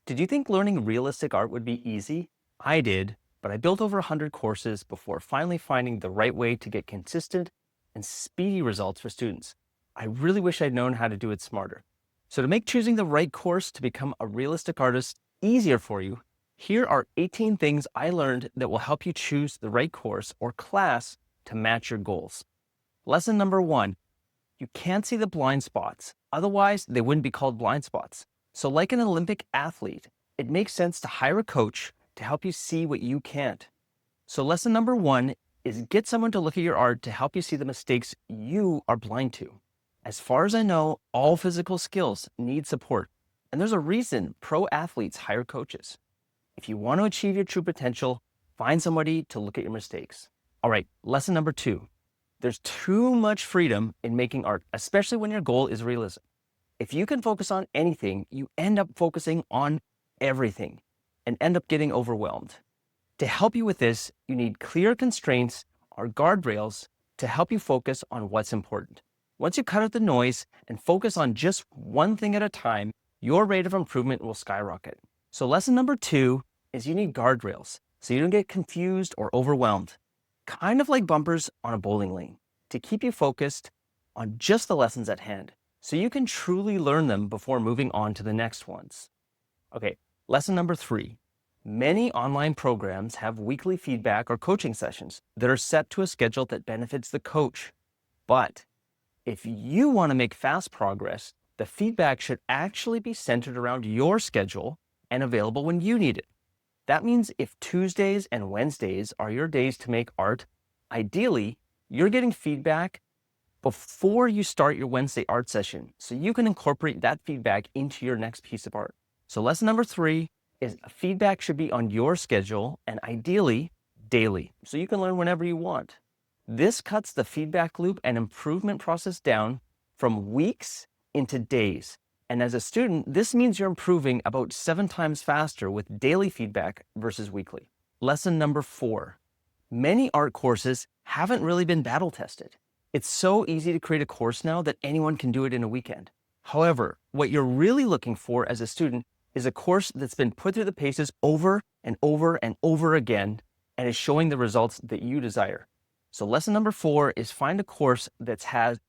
Did you think learning realistic art would be easy? I did, but I built over 100 courses before finally finding the right way to get consistent and speedy results for students. I really wish I'd known how to do it smarter. So, to make choosing the right course to become a realistic artist easier for you, here are 18 things I learned that will help you choose the right course or class to match your goals. Lesson number one: you can't see the blind spots. Otherwise, they wouldn't be called blind spots. So, like an Olympic athlete, it makes sense to hire a coach to help you see what you can't. So, lesson number one is get someone to look at your art to help you see the mistakes you are blind to. As far as I know, all physical skills need support. And there's a reason pro athletes hire coaches. If you want to achieve your true potential, find somebody to look at your mistakes. All right, lesson number two: there's too much freedom in making art, especially when your goal is realism. If you can focus on anything, you end up focusing on everything and end up getting overwhelmed. To help you with this, you need clear constraints or guardrails to help you focus on what's important. Once you cut out the noise and focus on just one thing at a time, your rate of improvement will skyrocket. So lesson number two is you need guardrails so you don't get confused or overwhelmed. Kind of like bumpers on a bowling lane to keep you focused on just the lessons at hand so you can truly learn them before moving on to the next ones. Okay, lesson number three. Many online programs have weekly feedback or coaching sessions that are set to a schedule that benefits the coach. But if you want to make fast progress, the feedback should actually be centered around your schedule and available when you need it. That means if Tuesdays and Wednesdays are your days to make art, ideally, you're getting feedback before you start your Wednesday art session so you can incorporate that feedback into your next piece of art. So lesson number three is feedback should be on your schedule and ideally daily so you can learn whenever you want. This cuts the feedback loop and improvement process down from weeks into days. And as a student, this means you're improving about 7 times faster with daily feedback versus weekly. Lesson number four: many art courses haven't really been battle tested. It's so easy to create a course now that anyone can do it in a weekend. However, what you're really looking for as a student is a course that's been put through the paces over and over and over again and is showing the results that you desire. So lesson number four is find a course that's had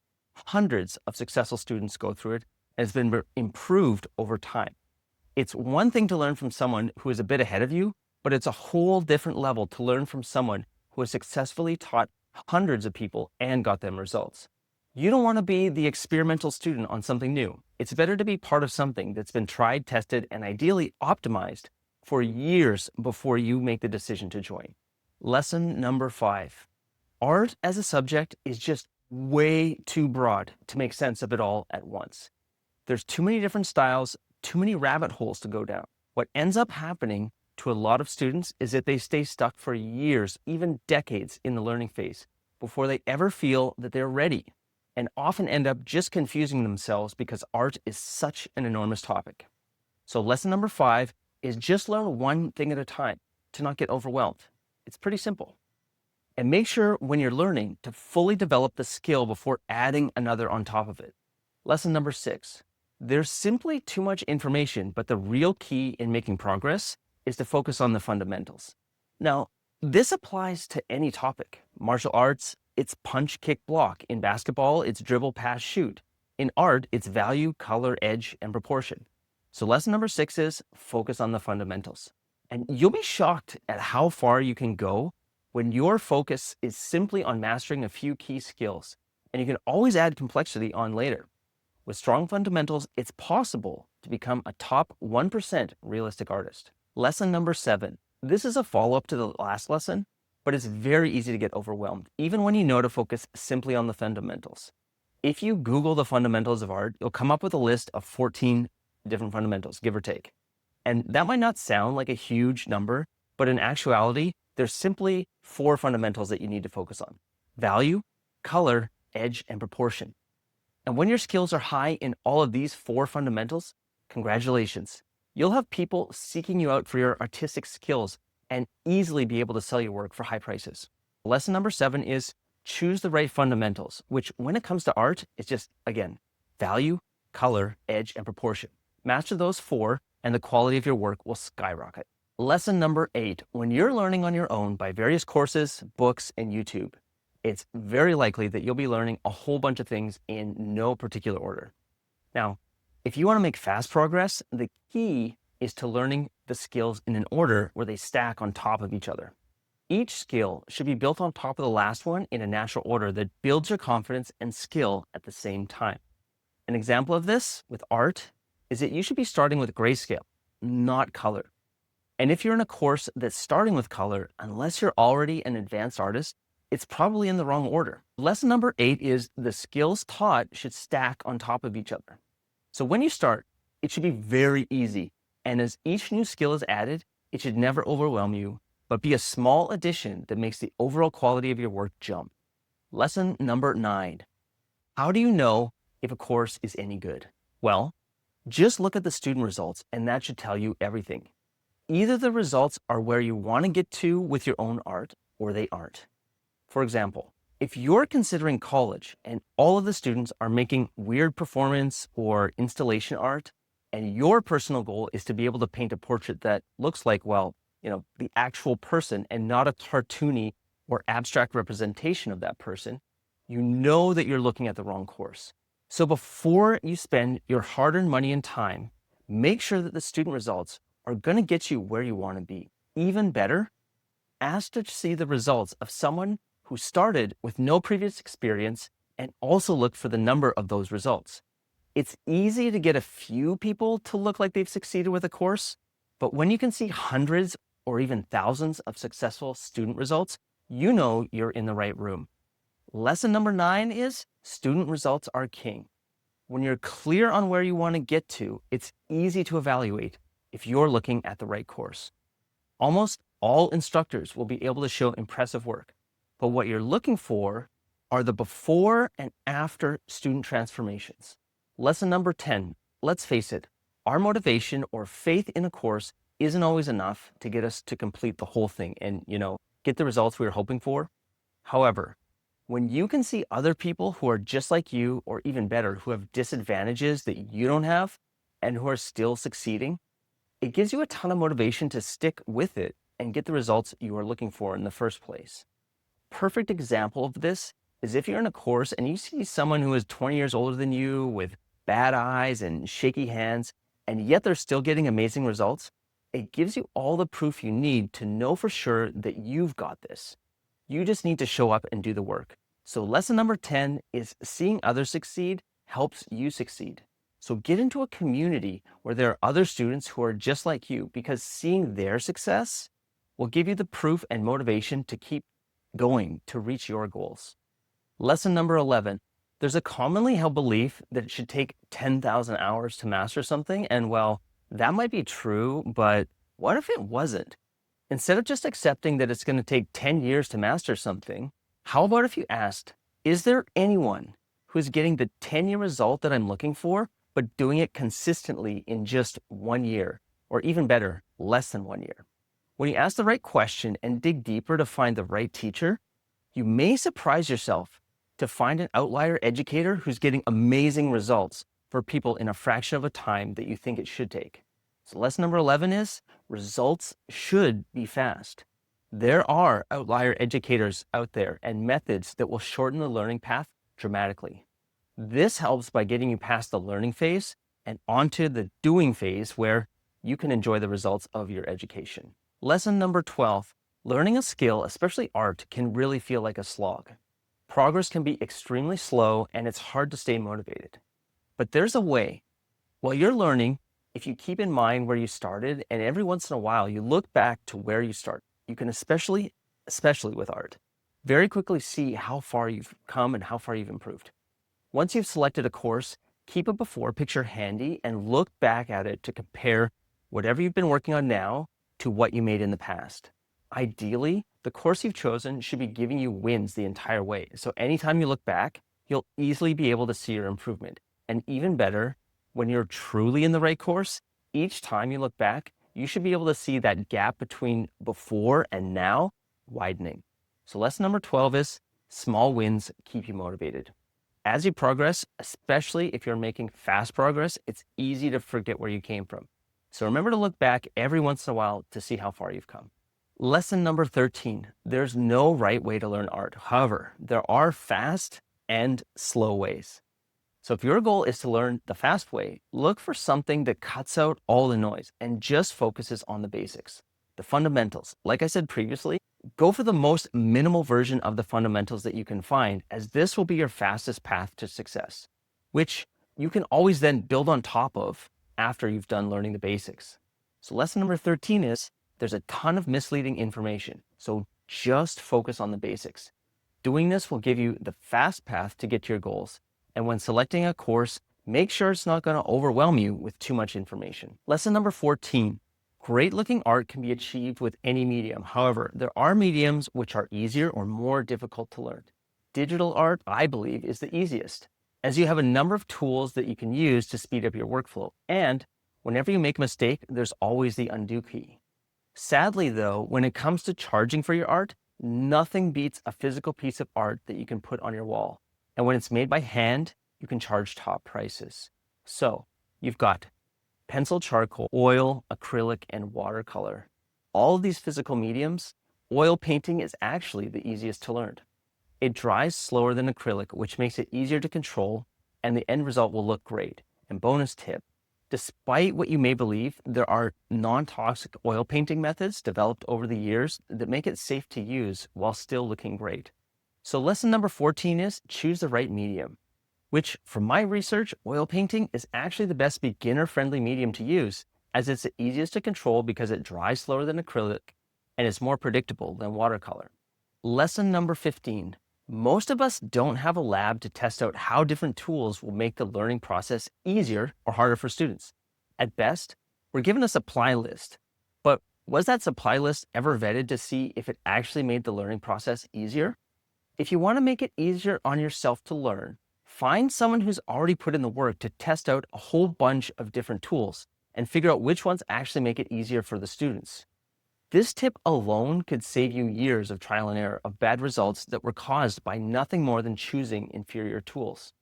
hundreds of successful students go through it and has been improved over time. It's one thing to learn from someone who is a bit ahead of you, but it's a whole different level to learn from someone who has successfully taught hundreds of people and got them results. You don't want to be the experimental student on something new. It's better to be part of something that's been tried, tested, and ideally optimized for years before you make the decision to join. Lesson number five: art as a subject is just way too broad to make sense of it all at once. There's too many different styles, too many rabbit holes to go down. What ends up happening to a lot of students is that they stay stuck for years, even decades in the learning phase before they ever feel that they're ready, and often end up just confusing themselves because art is such an enormous topic. So lesson number five is just learn one thing at a time to not get overwhelmed. It's pretty simple. And make sure when you're learning to fully develop the skill before adding another on top of it. Lesson number six: there's simply too much information, but the real key in making progress is to focus on the fundamentals. Now, this applies to any topic. Martial arts, it's punch, kick, block. In basketball, it's dribble, pass, shoot. In art, it's value, color, edge, and proportion. So lesson number six is focus on the fundamentals. And you'll be shocked at how far you can go when your focus is simply on mastering a few key skills. And you can always add complexity on later. With strong fundamentals, it's possible to become a top 1% realistic artist. Lesson number seven. This is a follow-up to the last lesson, but it's very easy to get overwhelmed, even when you know to focus simply on the fundamentals. If you Google the fundamentals of art, you'll come up with a list of 14 different fundamentals, give or take. And that might not sound like a huge number, but in actuality, there's simply 4 fundamentals that you need to focus on: value, color, edge, and proportion. And when your skills are high in all of these 4 fundamentals, congratulations. You'll have people seeking you out for your artistic skills and easily be able to sell your work for high prices. Lesson number 7 is choose the right fundamentals, which when it comes to art, it's just, again, value, color, edge, and proportion. Master those 4, and the quality of your work will skyrocket. Lesson number 8, when you're learning on your own by various courses, books, and YouTube, it's very likely that you'll be learning a whole bunch of things in no particular order. Now, if you want to make fast progress, the key is to learning the skills in an order where they stack on top of each other. Each skill should be built on top of the last one in a natural order that builds your confidence and skill at the same time. An example of this with art is that you should be starting with grayscale, not color. And if you're in a course that's starting with color, unless you're already an advanced artist, it's probably in the wrong order. Lesson number 8 is the skills taught should stack on top of each other. So when you start, it should be very easy. And as each new skill is added, it should never overwhelm you, but be a small addition that makes the overall quality of your work jump. Lesson number 9. How do you know if a course is any good? Well, just look at the student results and that should tell you everything. Either the results are where you want to get to with your own art or they aren't. For example, if you're considering college and all of the students are making weird performance or installation art, and your personal goal is to be able to paint a portrait that looks like, well, the actual person and not a cartoony or abstract representation of that person, you know that you're looking at the wrong course. So before you spend your hard-earned money and time, make sure that the student results are going to get you where you want to be. Even better, ask to see the results of someone who started with no previous experience and also look for the number of those results. It's easy to get a few people to look like they've succeeded with a course, but when you can see hundreds or even thousands of successful student results, you know you're in the right room. Lesson number 9 is student results are king. When you're clear on where you want to get to, it's easy to evaluate if you're looking at the right course. Almost all instructors will be able to show impressive work, but what you're looking for are the before and after student transformations. Lesson number 10, let's face it, our motivation or faith in a course isn't always enough to get us to complete the whole thing and, get the results we were hoping for. However, when you can see other people who are just like you or even better, who have disadvantages that you don't have and who are still succeeding, it gives you a ton of motivation to stick with it and get the results you are looking for in the first place. Perfect example of this is if you're in a course and you see someone who is 20 years older than you with bad eyes and shaky hands, and yet they're still getting amazing results, it gives you all the proof you need to know for sure that you've got this. You just need to show up and do the work. So lesson number 10 is seeing others succeed helps you succeed. So get into a community where there are other students who are just like you, because seeing their success will give you the proof and motivation to keep going to reach your goals. Lesson number 11, there's a commonly held belief that it should take 10,000 hours to master something. And well, that might be true, but what if it wasn't? Instead of just accepting that it's going to take 10 years to master something, how about if you asked, is there anyone who's getting the 10-year result that I'm looking for, but doing it consistently in just 1 year, or even better, less than 1 year? When you ask the right question and dig deeper to find the right teacher, you may surprise yourself to find an outlier educator who's getting amazing results for people in a fraction of a time that you think it should take. So lesson number 11 is results should be fast. There are outlier educators out there and methods that will shorten the learning path dramatically. This helps by getting you past the learning phase and onto the doing phase where you can enjoy the results of your education. Lesson number 12, learning a skill, especially art, can really feel like a slog. Progress can be extremely slow and it's hard to stay motivated. But there's a way. While you're learning, if you keep in mind where you started and every once in a while you look back to where you start, you can especially with art, very quickly see how far you've come and how far you've improved. Once you've selected a course, keep a before picture handy and look back at it to compare whatever you've been working on now to what you made in the past. Ideally, the course you've chosen should be giving you wins the entire way. So anytime you look back, you'll easily be able to see your improvement. And even better, when you're truly in the right course, each time you look back, you should be able to see that gap between before and now widening. So lesson number 12 is small wins keep you motivated. As you progress, especially if you're making fast progress, it's easy to forget where you came from. So remember to look back every once in a while to see how far you've come. Lesson number 13, there's no right way to learn art. However, there are fast and slow ways. So if your goal is to learn the fast way, look for something that cuts out all the noise and just focuses on the basics, the fundamentals. Like I said previously, go for the most minimal version of the fundamentals that you can find, as this will be your fastest path to success, which you can always then build on top of after you've done learning the basics. So lesson number 13 is there's a ton of misleading information. So just focus on the basics. Doing this will give you the fast path to get to your goals. And when selecting a course, make sure it's not going to overwhelm you with too much information. Lesson number 14, great looking art can be achieved with any medium. However, there are mediums which are easier or more difficult to learn. Digital art, I believe, is the easiest, as you have a number of tools that you can use to speed up your workflow. And whenever you make a mistake, there's always the undo key. Sadly, though, when it comes to charging for your art, nothing beats a physical piece of art that you can put on your wall. And when it's made by hand, you can charge top prices. So you've got pencil, charcoal, oil, acrylic, and watercolor. All of these physical mediums, oil painting is actually the easiest to learn. It dries slower than acrylic, which makes it easier to control, and the end result will look great. And bonus tip, despite what you may believe, there are non-toxic oil painting methods developed over the years that make it safe to use while still looking great. So lesson number 14 is choose the right medium, which from my research, oil painting is actually the best beginner-friendly medium to use, as it's the easiest to control because it dries slower than acrylic and is more predictable than watercolor. Lesson number 15, most of us don't have a lab to test out how different tools will make the learning process easier or harder for students. At best, we're given a supply list, but was that supply list ever vetted to see if it actually made the learning process easier? If you want to make it easier on yourself to learn, find someone who's already put in the work to test out a whole bunch of different tools and figure out which ones actually make it easier for the students. This tip alone could save you years of trial and error of bad results that were caused by nothing more than choosing inferior tools.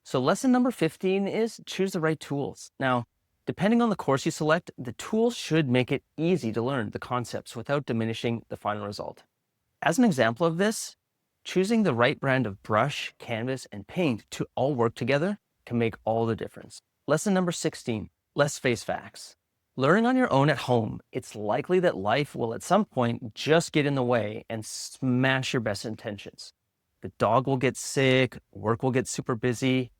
So lesson number 15 is choose the right tools. Now, depending on the course you select, the tools should make it easy to learn the concepts without diminishing the final result. As an example of this, choosing the right brand of brush, canvas, and paint to all work together can make all the difference. Lesson number 16, let's face facts. Learning on your own at home, it's likely that life will at some point just get in the way and smash your best intentions. The dog will get sick, work will get super busy.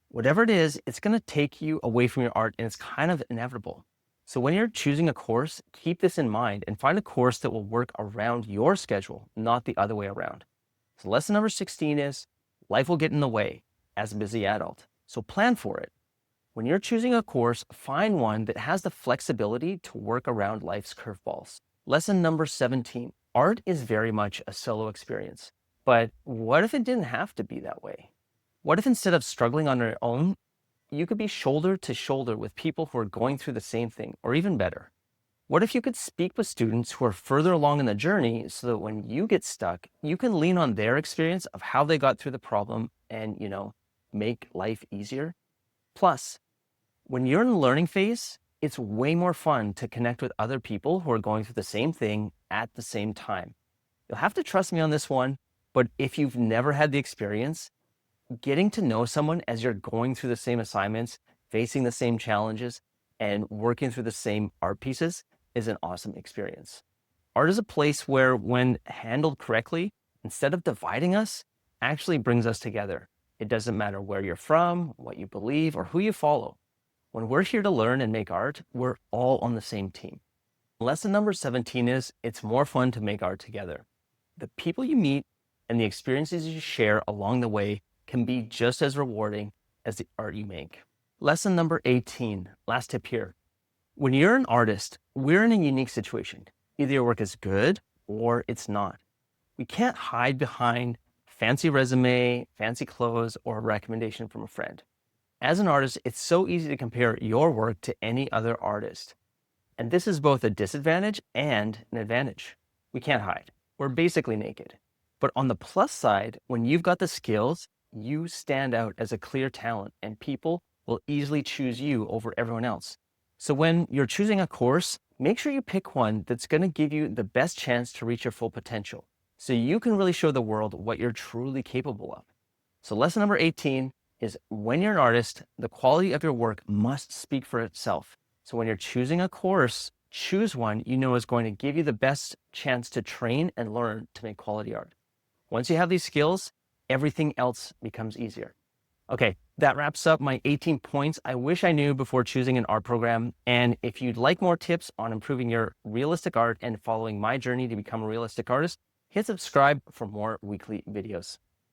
Whatever it is, it's going to take you away from your art, and it's kind of inevitable. So when you're choosing a course, keep this in mind and find a course that will work around your schedule, not the other way around. So lesson number 16 is life will get in the way as a busy adult. So plan for it. When you're choosing a course, find one that has the flexibility to work around life's curveballs. Lesson number 17, art is very much a solo experience. But what if it didn't have to be that way? What if instead of struggling on your own, you could be shoulder to shoulder with people who are going through the same thing, or even better? What if you could speak with students who are further along in the journey so that when you get stuck, you can lean on their experience of how they got through the problem and, make life easier? Plus, when you're in the learning phase, it's way more fun to connect with other people who are going through the same thing at the same time. You'll have to trust me on this one, but if you've never had the experience, getting to know someone as you're going through the same assignments, facing the same challenges, and working through the same art pieces is an awesome experience. Art is a place where, when handled correctly, instead of dividing us, actually brings us together. It doesn't matter where you're from, what you believe, or who you follow. When we're here to learn and make art, we're all on the same team. Lesson number 17 is it's more fun to make art together. The people you meet and the experiences you share along the way can be just as rewarding as the art you make. Lesson number 18, last tip here. When you're an artist, we're in a unique situation. Either your work is good or it's not. We can't hide behind fancy resume, fancy clothes, or a recommendation from a friend. As an artist, it's so easy to compare your work to any other artist. And this is both a disadvantage and an advantage. We can't hide. We're basically naked. But on the plus side, when you've got the skills, you stand out as a clear talent, and people will easily choose you over everyone else. So when you're choosing a course, make sure you pick one that's going to give you the best chance to reach your full potential, so you can really show the world what you're truly capable of. So lesson number 18 is, when you're an artist, the quality of your work must speak for itself. So when you're choosing a course, choose one you know is going to give you the best chance to train and learn to make quality art. Once you have these skills, everything else becomes easier. Okay, that wraps up my 18 points I wish I knew before choosing an art program. And if you'd like more tips on improving your realistic art and following my journey to become a realistic artist, hit subscribe for more weekly videos.